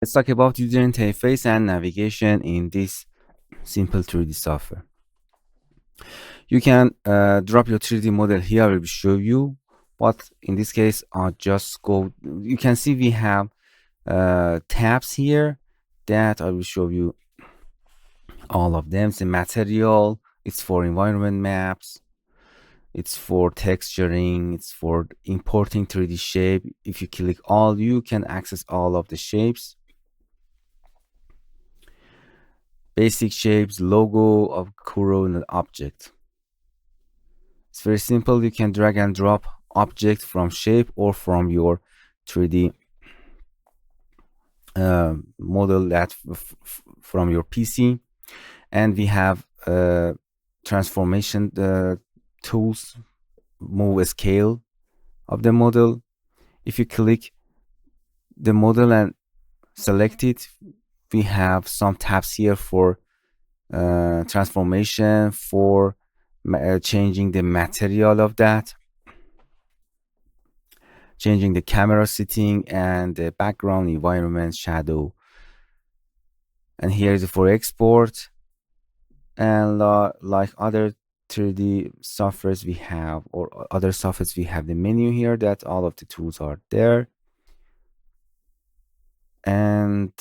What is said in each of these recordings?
Let's talk about user interface and navigation in this simple 3D software. You can drop your 3D model here. I will show you, but in this case, I'll just go. You can see we have tabs here that I will show you all of them. The material, it's for environment maps, it's for texturing, it's for importing 3D shape. If you click all, you can access all of the shapes. Basic shapes, logo of koru and object. It's very simple. You can drag and drop object from shape or from your 3D model that from your PC. And we have transformation tools, move scale of the model. If you click the model and select it, we have some tabs here for transformation, for changing the material of that, changing the camera setting and the background, environment, shadow. And here is for export. And like other 3D softwares we have, or other softwares, we have the menu here that all of the tools are there. And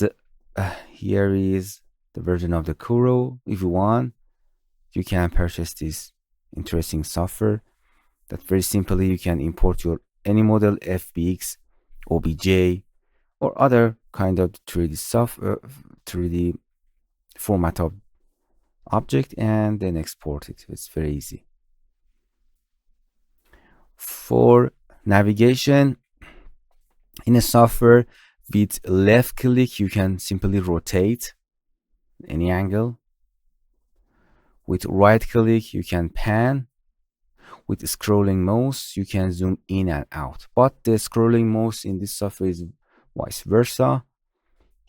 here is the version of the koru. If you want, you can purchase this interesting software that very simply you can import your any model, FBX, OBJ, or other kind of 3D software, 3D format of object, and then export it. It's very easy. For navigation in a software, with left click you can simply rotate any angle. With right click you can pan. With scrolling mouse you can zoom in and out, but the scrolling mouse in this software is vice versa.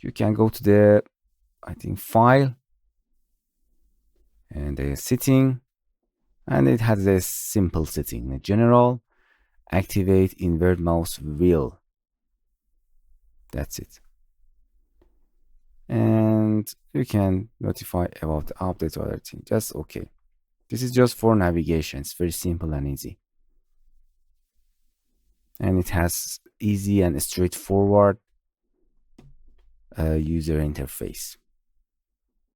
You can go to the file and the setting, and it has a simple setting. In general, activate invert mouse wheel. That's it. And you can notify about the update or other thing. Just okay. This is just for navigation. It's very simple and easy. And it has easy and straightforward user interface.